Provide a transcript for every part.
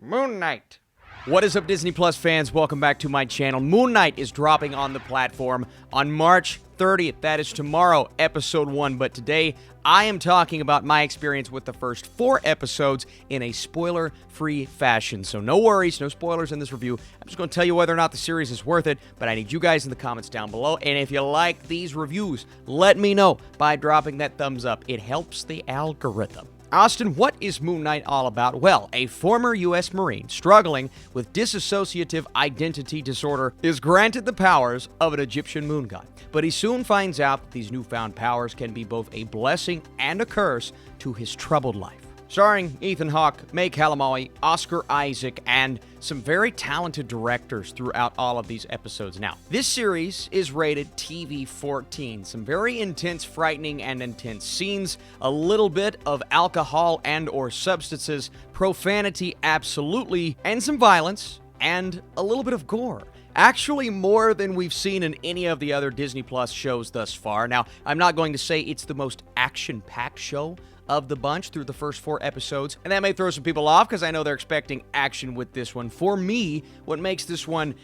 Moon Knight. What is up, Disney Plus fans? Welcome back to my channel. Moon Knight is dropping on the platform on March 30th. That is tomorrow, episode 1. But today, I am talking about my experience with the first 4 episodes in a spoiler-free fashion. So no worries, no spoilers in this review. I'm just going to tell you whether or not the series is worth it, but I need you guys in the comments down below. And if you like these reviews, let me know by dropping that thumbs up. It helps the algorithm. Austin, what is Moon Knight all about? Well, a former U.S. Marine struggling with dissociative identity disorder is granted the powers of an Egyptian moon god. But he soon finds out that these newfound powers can be both a blessing and a curse to his troubled life. Starring Ethan Hawke, May Calamawy, Oscar Isaac, and some very talented directors throughout all of these episodes. Now, this series is rated TV-14. Some very intense, frightening, and intense scenes, a little bit of alcohol and or substances, profanity absolutely, and some violence, and a little bit of gore. Actually, more than we've seen in any of the other Disney Plus shows thus far. Now, I'm not going to say it's the most action-packed show of the bunch through the first 4 episodes, and that may throw some people off because I know they're expecting action with this one. For me, what makes this one,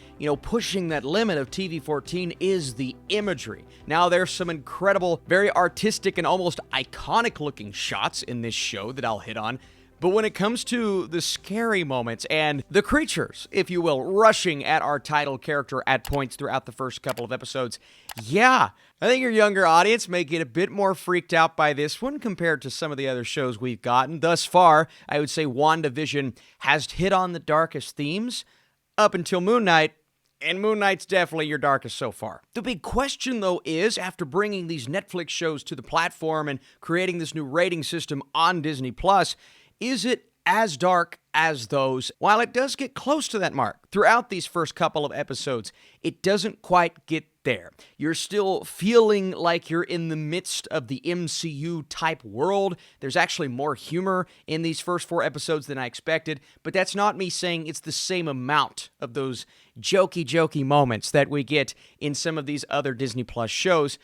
pushing that limit of TV-14 is the imagery. Now, there's some incredible, very artistic and almost iconic-looking shots in this show that I'll hit on. But when it comes to the scary moments and the creatures, if you will, rushing at our title character at points throughout the first couple of episodes, yeah, I think your younger audience may get a bit more freaked out by this one compared to some of the other shows we've gotten. Thus far, I would say WandaVision has hit on the darkest themes up until Moon Knight, and Moon Knight's definitely your darkest so far. The big question, though, is after bringing these Netflix shows to the platform and creating this new rating system on Disney Plus, is it as dark as those? While it does get close to that mark throughout these first couple of episodes, it doesn't quite get there. You're still feeling like you're in the midst of the MCU-type world. There's actually more humor in these first 4 episodes than I expected, but that's not me saying it's the same amount of those jokey moments that we get in some of these other Disney Plus shows.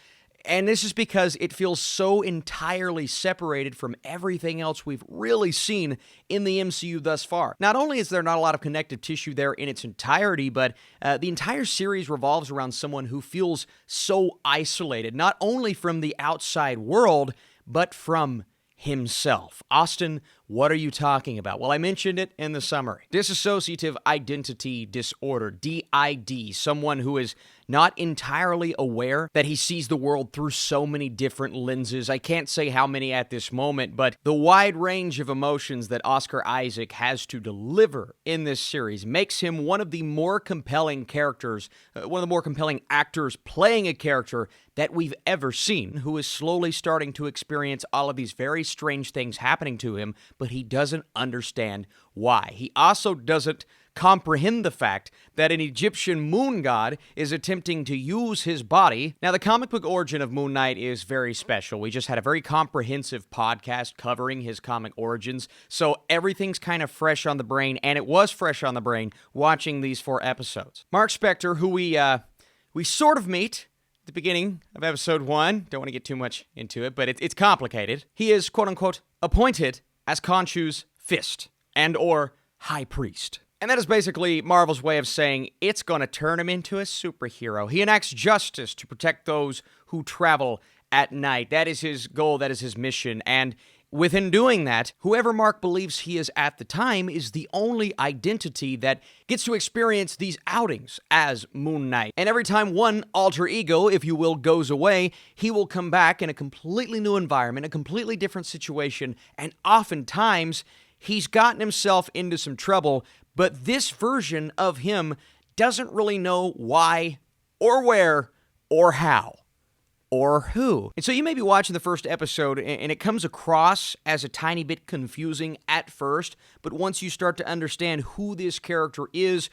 And this is because it feels so entirely separated from everything else we've really seen in the MCU thus far. Not only is there not a lot of connective tissue there in its entirety, but the entire series revolves around someone who feels so isolated, not only from the outside world, but from himself. Austin, what are you talking about? Well, I mentioned it in the summary. Dissociative identity disorder, DID, someone who is not entirely aware that he sees the world through so many different lenses. I can't say how many at this moment, but the wide range of emotions that Oscar Isaac has to deliver in this series makes him one of the more compelling characters, one of the more compelling actors playing a character that we've ever seen, who is slowly starting to experience all of these very strange things happening to him, but he doesn't understand why. He also doesn't comprehend the fact that an Egyptian moon god is attempting to use his body. Now, the comic book origin of Moon Knight is very special. We just had a very comprehensive podcast covering his comic origins, so everything's kind of fresh on the brain, and it was fresh on the brain watching these 4 episodes. Marc Spector, who we sort of meet at the beginning of episode 1. Don't want to get too much into it, but it's complicated. He is, quote-unquote, appointed as Khonshu's fist and or high priest. And that is basically Marvel's way of saying it's going to turn him into a superhero. He enacts justice to protect those who travel at night. That is his goal, that is his mission, and within doing that, whoever Marc believes he is at the time is the only identity that gets to experience these outings as Moon Knight. And every time one alter ego, if you will, goes away, he will come back in a completely new environment, a completely different situation, and oftentimes he's gotten himself into some trouble, but this version of him doesn't really know why or where or how or who. And so you may be watching the first episode and it comes across as a tiny bit confusing at first, but once you start to understand who this character is,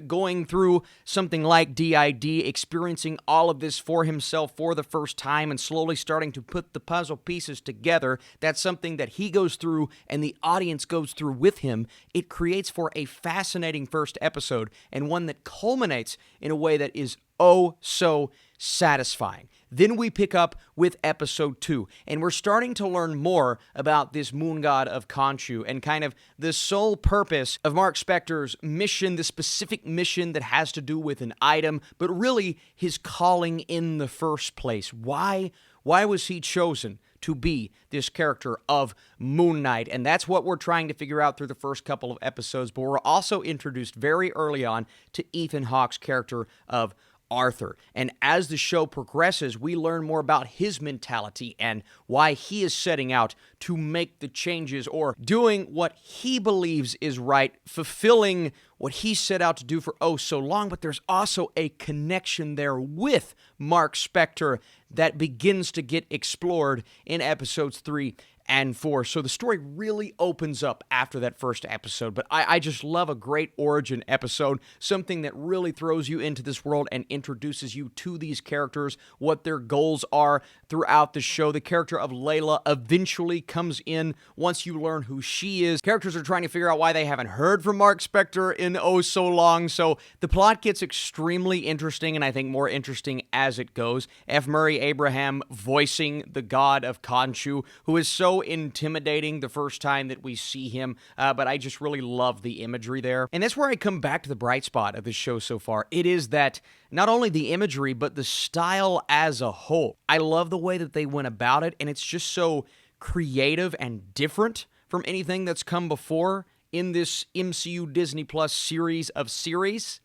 going through something like DID, experiencing all of this for himself for the first time and slowly starting to put the puzzle pieces together, that's something that he goes through and the audience goes through with him. It creates for a fascinating first episode and one that culminates in a way that is oh so satisfying. Then we pick up with episode 2, and we're starting to learn more about this moon god of Khonshu and kind of the sole purpose of Marc Spector's mission, the specific mission that has to do with an item, but really his calling in the first place. Why was he chosen to be this character of Moon Knight? And that's what we're trying to figure out through the first couple of episodes, but we're also introduced very early on to Ethan Hawke's character of Arthur. And as the show progresses, we learn more about his mentality and why he is setting out to make the changes or doing what he believes is right, fulfilling what he set out to do for oh so long. But there's also a connection there with Marc Spector that begins to get explored in episodes 3 and 4. So the story really opens up after that first episode, but I just love a great origin episode, something that really throws you into this world and introduces you to these characters, what their goals are throughout the show. The character of Layla eventually comes in once you learn who she is. Characters are trying to figure out why they haven't heard from Marc Spector in oh so long, so the plot gets extremely interesting, and I think more interesting as it goes. F. Murray Abraham voicing the god of Khonshu, who is so intimidating the first time that we see him, but I just really love the imagery there. And that's where I come back to the bright spot of the show so far. It is that not only the imagery, but the style as a whole. I love the way that they went about it, and it's just so creative and different from anything that's come before in this MCU Disney Plus series of series.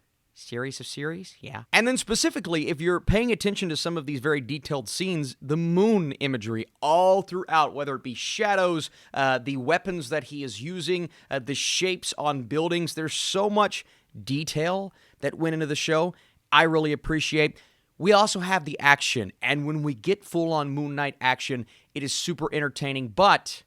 Yeah. And then specifically, if you're paying attention to some of these very detailed scenes, the moon imagery all throughout, whether it be shadows, the weapons that he is using, the shapes on buildings, there's so much detail that went into the show. I really appreciate. We also have the action, and when we get full-on Moon Knight action, it is super entertaining, but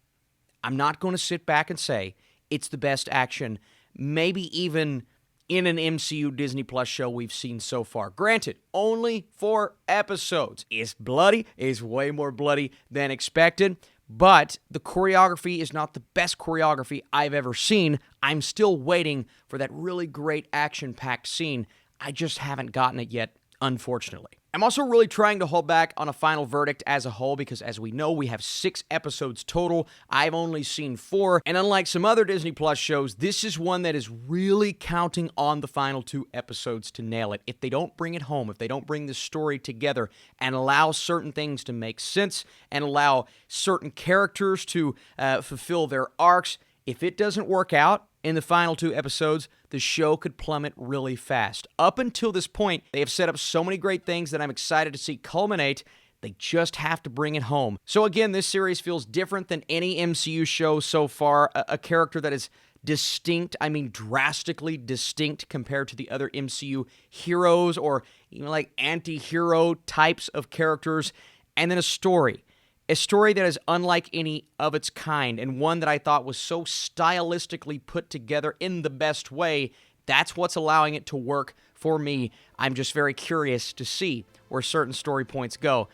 I'm not going to sit back and say it's the best action, maybe even in an MCU Disney Plus show we've seen so far. Granted, only 4 episodes. It's bloody. It's way more bloody than expected, but the choreography is not the best choreography I've ever seen. I'm still waiting for that really great action-packed scene. I just haven't gotten it yet, unfortunately. I'm also really trying to hold back on a final verdict as a whole because, as we know, we have 6 episodes total. I've only seen 4, and unlike some other Disney Plus shows, this is one that is really counting on the final 2 episodes to nail it. If they don't bring it home, if they don't bring the story together and allow certain things to make sense and allow certain characters to fulfill their arcs, if it doesn't work out in the final 2 episodes, the show could plummet really fast. Up until this point, they have set up so many great things that I'm excited to see culminate. They just have to bring it home. So again, this series feels different than any MCU show so far. A character that is distinct, I mean drastically distinct compared to the other MCU heroes or even like anti-hero types of characters. And then a story that is unlike any of its kind, and one that I thought was so stylistically put together in the best way. That's what's allowing it to work for me. I'm just very curious to see where certain story points go.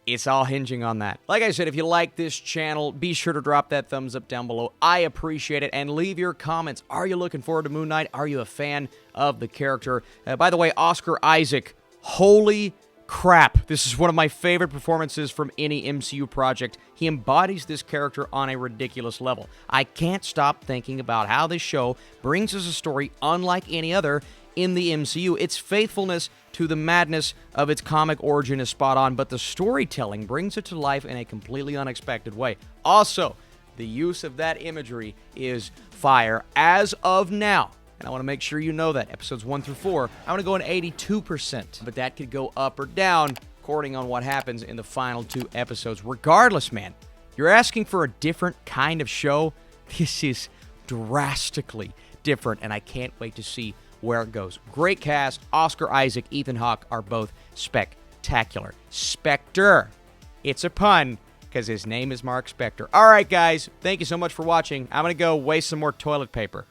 It's all hinging on that. Like I said, if you like this channel, be sure to drop that thumbs up down below. I appreciate it, and leave your comments. Are you looking forward to Moon Knight? Are you a fan of the character? By the way, Oscar Isaac, holy crap, this is one of my favorite performances from any MCU project. He embodies this character on a ridiculous level. I can't stop thinking about how this show brings us a story unlike any other in the MCU. Its faithfulness to the madness of its comic origin is spot on, but the storytelling brings it to life in a completely unexpected way. Also, the use of that imagery is fire as of now. And I want to make sure you know that. Episodes 1 through 4, I want to go an 82%. But that could go up or down according on what happens in the final 2 episodes. Regardless, man, you're asking for a different kind of show. This is drastically different, and I can't wait to see where it goes. Great cast. Oscar Isaac, Ethan Hawke are both spectacular. Spector. It's a pun because his name is Marc Spector. All right, guys. Thank you so much for watching. I'm going to go waste some more toilet paper.